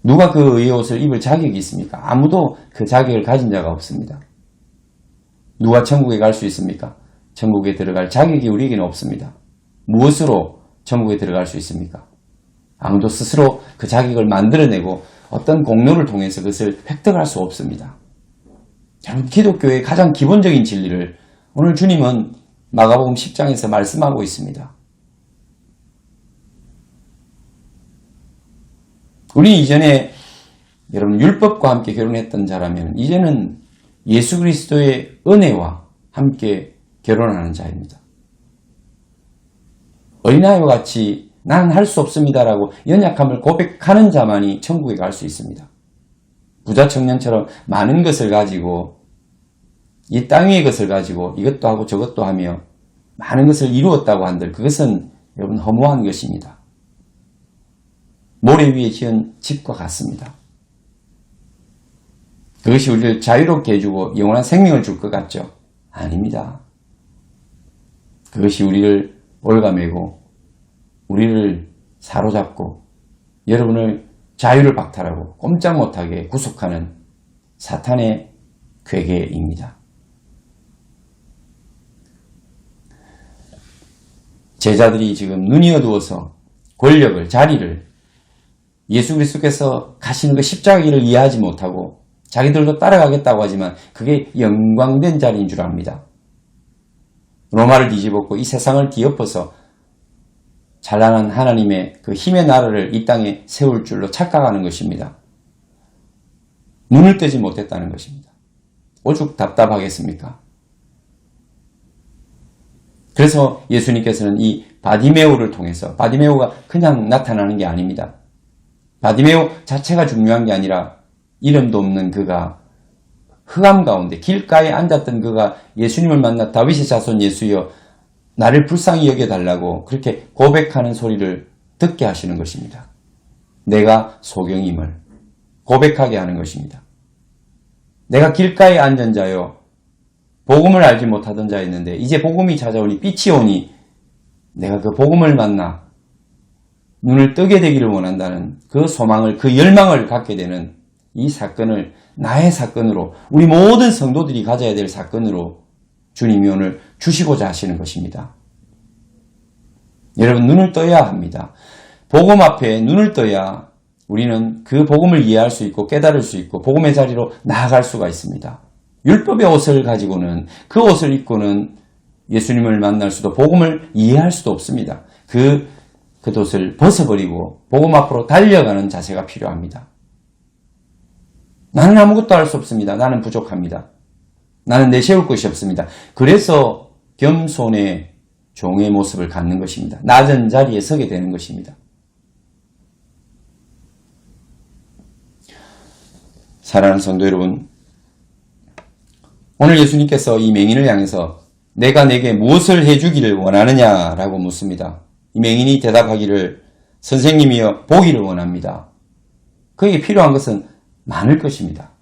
누가 그 의의 옷을 입을 자격이 있습니까? 아무도 그 자격을 가진 자가 없습니다. 누가 천국에 갈 수 있습니까? 천국에 들어갈 자격이 우리에게는 없습니다. 무엇으로 천국에 들어갈 수 있습니까? 아무도 스스로 그 자격을 만들어내고 어떤 공로를 통해서 그것을 획득할 수 없습니다. 여러분 기독교의 가장 기본적인 진리를 오늘 주님은 마가복음 10장에서 말씀하고 있습니다. 우리 이전에 여러분 율법과 함께 결혼했던 자라면 이제는 예수 그리스도의 은혜와 함께 결혼하는 자입니다. 어린아이와 같이 나는 할 수 없습니다라고 연약함을 고백하는 자만이 천국에 갈 수 있습니다. 부자 청년처럼 많은 것을 가지고 이 땅 위의 것을 가지고 이것도 하고 저것도 하며 많은 것을 이루었다고 한들 그것은 여러분 허무한 것입니다. 모래 위에 지은 집과 같습니다. 그것이 우리를 자유롭게 해주고 영원한 생명을 줄 것 같죠? 아닙니다. 그것이 우리를 올가매고 우리를 사로잡고 여러분을 자유를 박탈하고 꼼짝 못하게 구속하는 사탄의 괴계입니다. 제자들이 지금 눈이 어두워서 권력을, 자리를 예수 그리스도께서 가시는 그 십자가길을 이해하지 못하고 자기들도 따라가겠다고 하지만 그게 영광된 자리인 줄 압니다. 로마를 뒤집었고 이 세상을 뒤엎어서 찬란한 하나님의 그 힘의 나라를 이 땅에 세울 줄로 착각하는 것입니다. 눈을 뜨지 못했다는 것입니다. 오죽 답답하겠습니까? 그래서 예수님께서는 이 바디메오를 통해서 바디메오가 그냥 나타나는 게 아닙니다. 바디메오 자체가 중요한 게 아니라 이름도 없는 그가 흑암 가운데 길가에 앉았던 그가 예수님을 만나 다윗의 자손 예수여 나를 불쌍히 여겨달라고 그렇게 고백하는 소리를 듣게 하시는 것입니다. 내가 소경임을 고백하게 하는 것입니다. 내가 길가에 앉은 자요, 복음을 알지 못하던 자였는데 이제 복음이 찾아오니 빛이 오니 내가 그 복음을 만나 눈을 뜨게 되기를 원한다는 그 소망을, 그 열망을 갖게 되는 이 사건을 나의 사건으로, 우리 모든 성도들이 가져야 될 사건으로 주님이 오늘 주시고자 하시는 것입니다. 여러분, 눈을 떠야 합니다. 복음 앞에 눈을 떠야 우리는 그 복음을 이해할 수 있고 깨달을 수 있고 복음의 자리로 나아갈 수가 있습니다. 율법의 옷을 가지고는, 그 옷을 입고는 예수님을 만날 수도 복음을 이해할 수도 없습니다. 그 옷을 벗어버리고 복음 앞으로 달려가는 자세가 필요합니다. 나는 아무것도 할 수 없습니다. 나는 부족합니다. 나는 내세울 것이 없습니다. 그래서 겸손의 종의 모습을 갖는 것입니다. 낮은 자리에 서게 되는 것입니다. 사랑하는 성도 여러분, 오늘 예수님께서 이 맹인을 향해서 내가 내게 무엇을 해주기를 원하느냐라고 묻습니다. 이 맹인이 대답하기를 선생님이여 보기를 원합니다. 그에게 필요한 것은 많을 것입니다.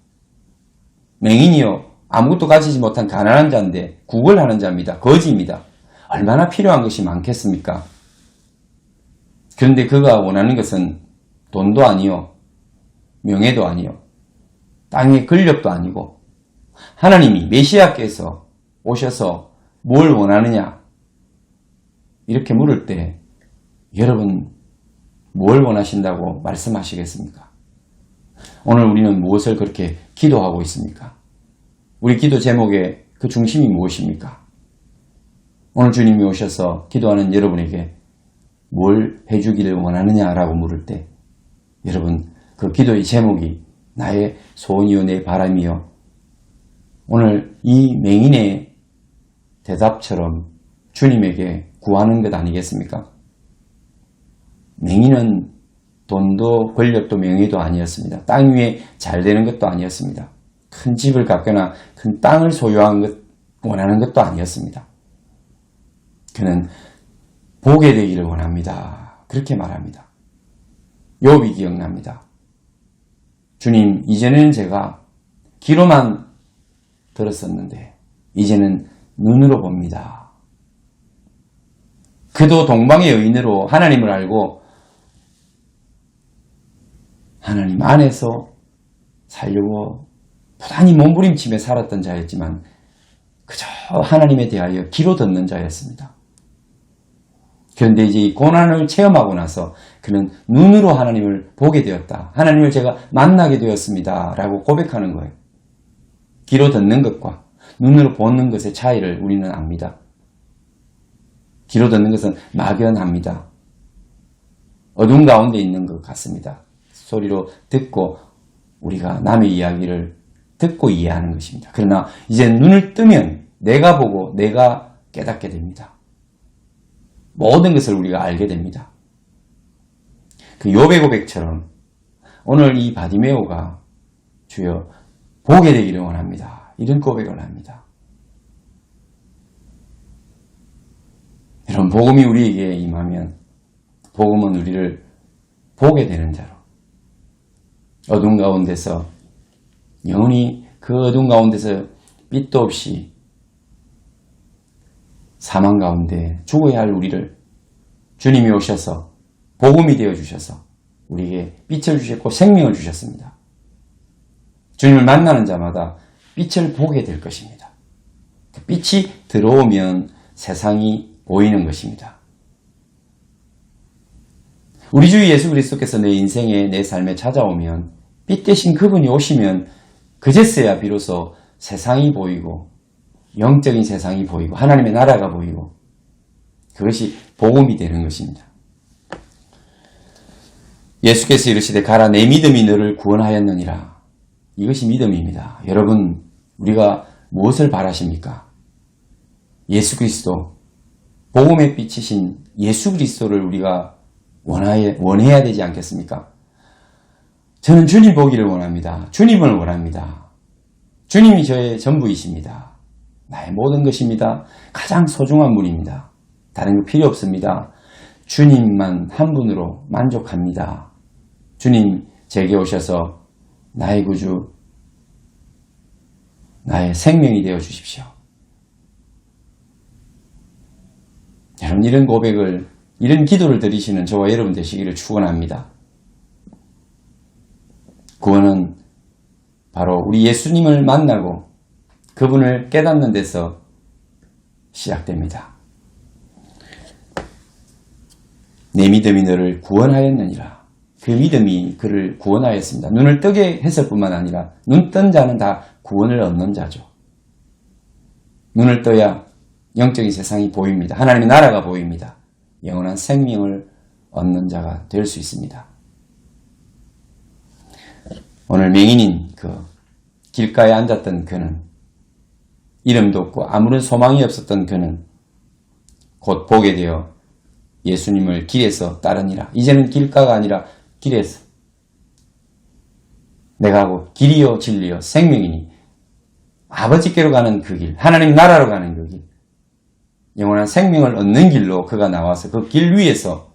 맹인이요 아무것도 가지지 못한 가난한 자인데 구걸하는 자입니다. 거지입니다. 얼마나 필요한 것이 많겠습니까? 그런데 그가 원하는 것은 돈도 아니요, 명예도 아니요, 땅의 권력도 아니고 하나님이 메시아께서 오셔서 뭘 원하느냐 이렇게 물을 때 여러분 뭘 원하신다고 말씀하시겠습니까? 오늘 우리는 무엇을 그렇게 기도하고 있습니까? 우리 기도 제목의 그 중심이 무엇입니까? 오늘 주님이 오셔서 기도하는 여러분에게 뭘 해주기를 원하느냐라고 물을 때 여러분 그 기도의 제목이 나의 소원이요 내 바람이요, 오늘 이 맹인의 대답처럼 주님에게 구하는 것 아니겠습니까? 맹인은 돈도 권력도 명예도 아니었습니다. 땅 위에 잘 되는 것도 아니었습니다. 큰 집을 갖거나 큰 땅을 소유하는 것 원하는 것도 아니었습니다. 그는 보게 되기를 원합니다. 그렇게 말합니다. 욥이 기억납니다. 주님, 이전에는 제가 귀로만 들었었는데 이제는 눈으로 봅니다. 그도 동방의 여인으로 하나님을 알고 하나님 안에서 살려고 부단히 몸부림치며 살았던 자였지만 그저 하나님에 대하여 귀로 듣는 자였습니다. 그런데 이제 이 고난을 체험하고 나서 그는 눈으로 하나님을 보게 되었다. 하나님을 제가 만나게 되었습니다. 라고 고백하는 거예요. 귀로 듣는 것과 눈으로 보는 것의 차이를 우리는 압니다. 귀로 듣는 것은 막연합니다. 어둠 가운데 있는 것 같습니다. 소리로 듣고 우리가 남의 이야기를 듣고 이해하는 것입니다. 그러나 이제 눈을 뜨면 내가 보고 내가 깨닫게 됩니다. 모든 것을 우리가 알게 됩니다. 그 욥의 고백처럼 오늘 이 바디메오가 주여 보게 되기를 원합니다. 이런 고백을 합니다. 이런 복음이 우리에게 임하면 복음은 우리를 보게 되는 자로, 어둠 가운데서 영원히 그 어둠 가운데서 빛도 없이 사망 가운데 죽어야 할 우리를 주님이 오셔서 복음이 되어 주셔서 우리에게 빛을 주셨고 생명을 주셨습니다. 주님을 만나는 자마다 빛을 보게 될 것입니다. 그 빛이 들어오면 세상이 보이는 것입니다. 우리 주 예수 그리스도께서 내 인생에 내 삶에 찾아오면 빛 대신 그분이 오시면 그제서야 비로소 세상이 보이고 영적인 세상이 보이고 하나님의 나라가 보이고 그것이 복음이 되는 것입니다. 예수께서 이르시되 가라 내 믿음이 너를 구원하였느니라. 이것이 믿음입니다. 여러분 우리가 무엇을 바라십니까? 예수 그리스도, 복음의 빛이신 예수 그리스도를 우리가 원해야 되지 않겠습니까? 저는 주님 보기를 원합니다. 주님을 원합니다. 주님이 저의 전부이십니다. 나의 모든 것입니다. 가장 소중한 분입니다. 다른 거 필요 없습니다. 주님만 한 분으로 만족합니다. 주님 제게 오셔서 나의 구주, 나의 생명이 되어 주십시오. 여러분, 이런 고백을, 이런 기도를 드리시는 저와 여러분 되시기를 축원합니다. 구원은 바로 우리 예수님을 만나고 그분을 깨닫는 데서 시작됩니다. 내 믿음이 너를 구원하였느니라. 그 믿음이 그를 구원하였습니다. 눈을 뜨게 했을 뿐만 아니라 눈 뜬 자는 다 구원을 얻는 자죠. 눈을 떠야 영적인 세상이 보입니다. 하나님의 나라가 보입니다. 영원한 생명을 얻는 자가 될 수 있습니다. 오늘 맹인인 그 길가에 앉았던 그는, 이름도 없고 아무런 소망이 없었던 그는 곧 보게 되어 예수님을 길에서 따르니라. 이제는 길가가 아니라 길에서, 내가 하고 길이요 진리요 생명이니 아버지께로 가는 그 길, 하나님 나라로 가는 그 길, 영원한 생명을 얻는 길로 그가 나와서 그 길 위에서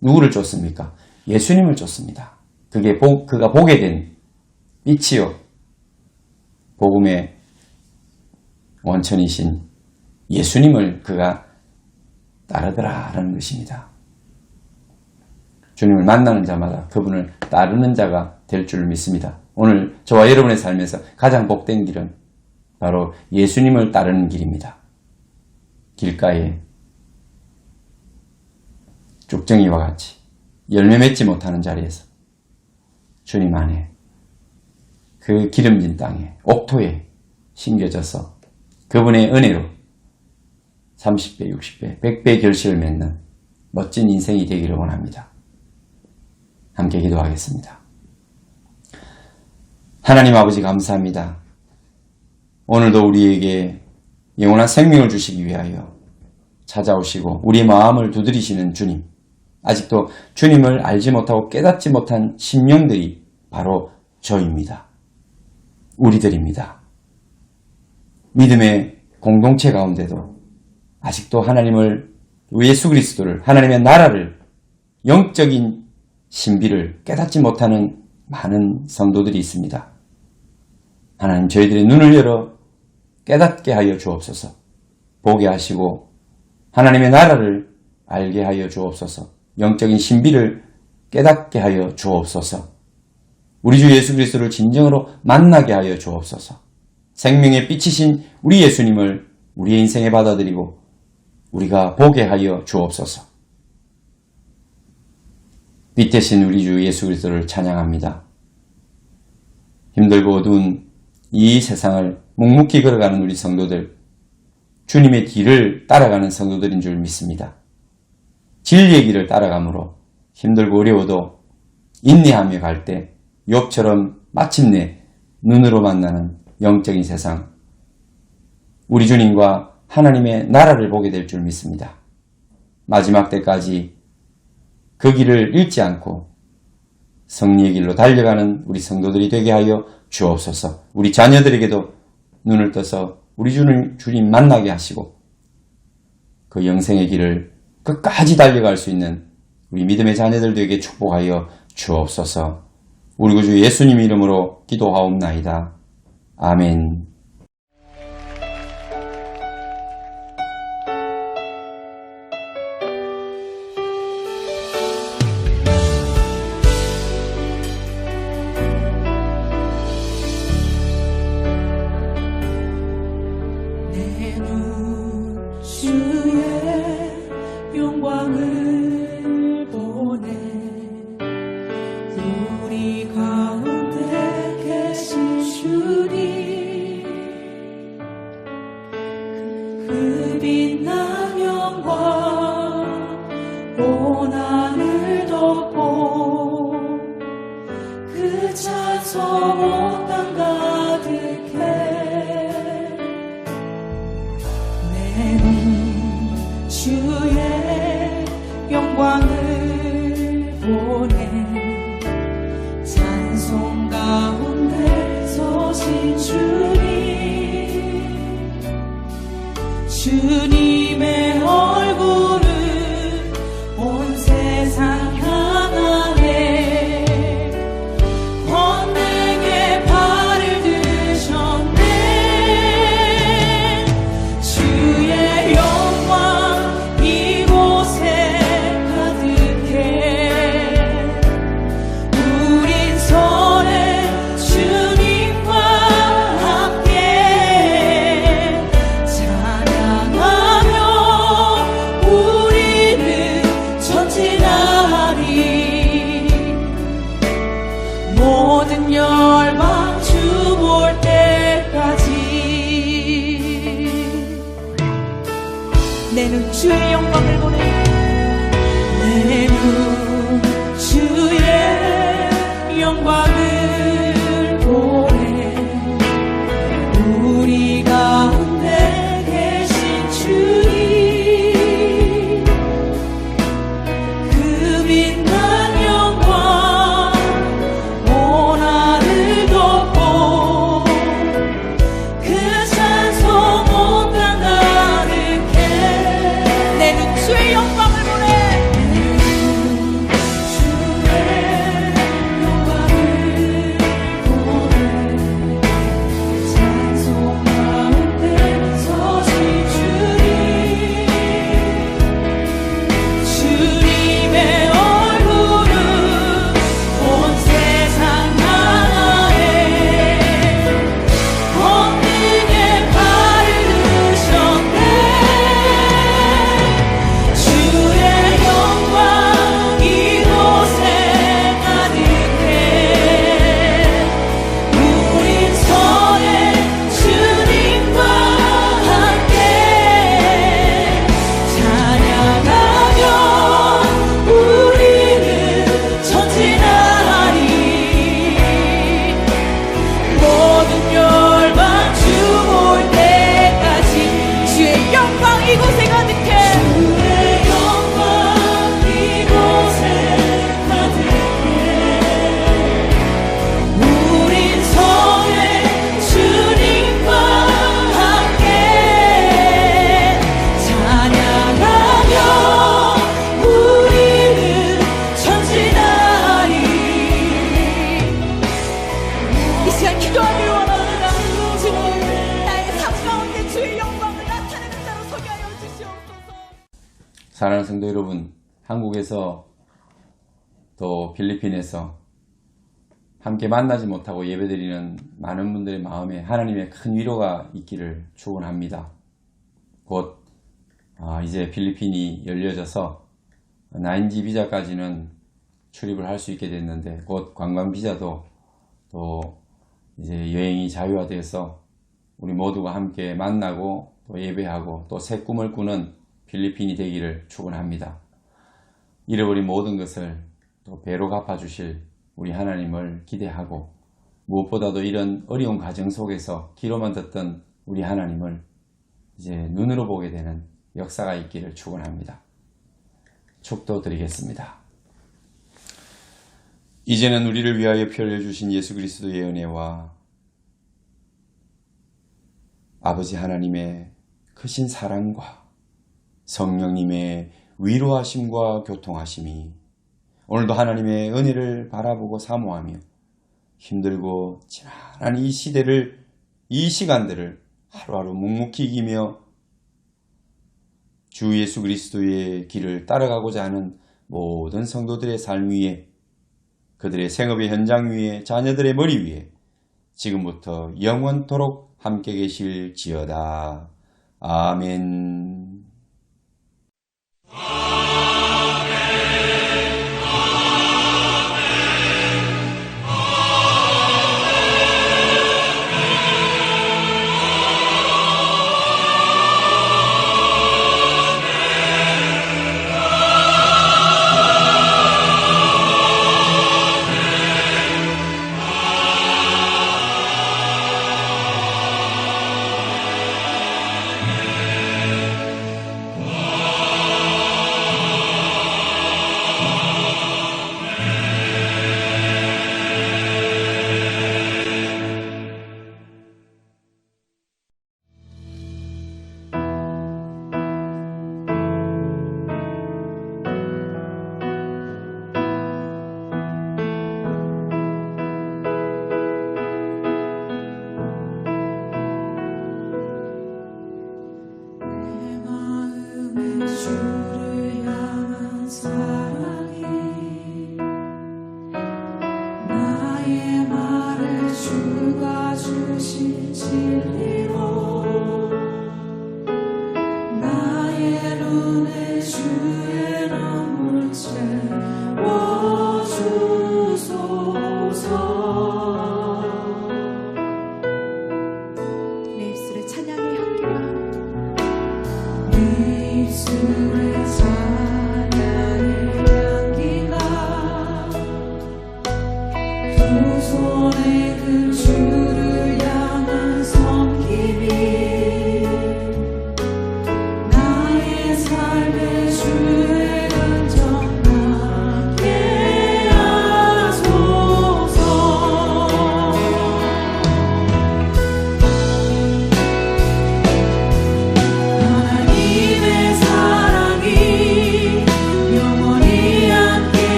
누구를 쫓습니까? 예수님을 쫓습니다. 그게 그가 보게 된 빛이요, 복음의 원천이신 예수님을 그가 따르더라라는 것입니다. 주님을 만나는 자마다 그분을 따르는 자가 될 줄 믿습니다. 오늘 저와 여러분의 삶에서 가장 복된 길은 바로 예수님을 따르는 길입니다. 길가에 쭉정이와 같이 열매 맺지 못하는 자리에서 주님 안에 그 기름진 땅에, 옥토에 심겨져서 그분의 은혜로 30배, 60배, 100배의 결실을 맺는 멋진 인생이 되기를 원합니다. 함께 기도하겠습니다. 하나님 아버지 감사합니다. 오늘도 우리에게 영원한 생명을 주시기 위하여 찾아오시고 우리의 마음을 두드리시는 주님, 아직도 주님을 알지 못하고 깨닫지 못한 심령들이 바로 저입니다. 우리들입니다. 믿음의 공동체 가운데도 아직도 하나님을, 예수 그리스도를, 하나님의 나라를, 영적인 신비를 깨닫지 못하는 많은 성도들이 있습니다. 하나님, 저희들의 눈을 열어 깨닫게 하여 주옵소서. 보게 하시고 하나님의 나라를 알게 하여 주옵소서. 영적인 신비를 깨닫게 하여 주옵소서. 우리 주 예수 그리스도를 진정으로 만나게 하여 주옵소서. 생명의 빛이신 우리 예수님을 우리의 인생에 받아들이고 우리가 보게 하여 주옵소서. 빛 대신 우리 주 예수 그리스도를 찬양합니다. 힘들고 어두운 이 세상을 묵묵히 걸어가는 우리 성도들, 주님의 길을 따라가는 성도들인 줄 믿습니다. 진리의 길을 따라가므로 힘들고 어려워도 인내하며 갈 때 욥처럼 마침내 눈으로 만나는 영적인 세상, 우리 주님과 하나님의 나라를 보게 될 줄 믿습니다. 마지막 때까지 그 길을 잃지 않고 승리의 길로 달려가는 우리 성도들이 되게 하여 주옵소서. 우리 자녀들에게도 눈을 떠서 우리 주님 만나게 하시고 그 영생의 길을 끝까지 달려갈 수 있는 우리 믿음의 자녀들에게 축복하여 주옵소서. 우리 구주 예수님 이름으로 기도하옵나이다. 아멘. 내 눈 주의 영광을 보내 우리 가운데 계신 주님 그 빛난 영광 온 하늘 덮고 그 찬송 온 땅 가득해 내 눈 주의 영광을 보내 찬송 가운데 서신 주님 주님의 얼굴 사랑하는 성도 여러분, 한국에서 또 필리핀에서 함께 만나지 못하고 예배드리는 많은 분들의 마음에 하나님의 큰 위로가 있기를 축원합니다. 곧 이제 필리핀이 열려져서 9G 비자까지는 출입을 할 수 있게 됐는데 곧 관광 비자도 또 이제 여행이 자유화돼서 우리 모두가 함께 만나고 또 예배하고 또 새 꿈을 꾸는 필리핀이 되기를 축원합니다. 잃어버린 모든 것을 또 배로 갚아주실 우리 하나님을 기대하고 무엇보다도 이런 어려운 과정 속에서 귀로만 듣던 우리 하나님을 이제 눈으로 보게 되는 역사가 있기를 축원합니다. 축도드리겠습니다. 이제는 우리를 위하여 피 흘려주신 예수 그리스도의 은혜와 아버지 하나님의 크신 사랑과 성령님의 위로하심과 교통하심이 오늘도 하나님의 은혜를 바라보고 사모하며 힘들고 지난한 이 시대를, 이 시간들을 하루하루 묵묵히 이기며 주 예수 그리스도의 길을 따라가고자 하는 모든 성도들의 삶 위에, 그들의 생업의 현장 위에, 자녀들의 머리 위에 지금부터 영원토록 함께 계실지어다. 아멘.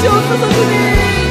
주옵소서 주님.